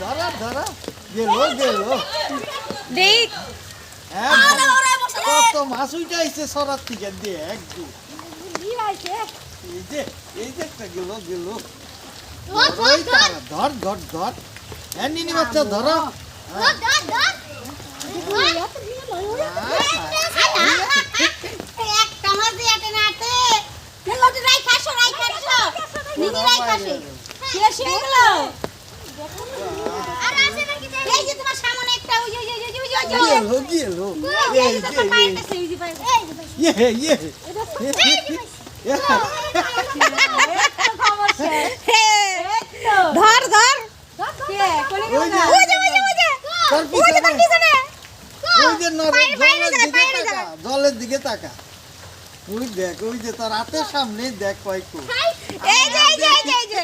ধরা ধরা গেল গেল দেখ কত মাছ উঠাইছে সরার থেকে দেখ এই যে একটা গেল গেল ধর ধর ধর হ্যাঁ নিনি বাচ্চা ধরো ধর ধর জলের দিকে তাকা ওই দেখ ওই যে তোর হাতের সামনে দেখ কয়েক এই যে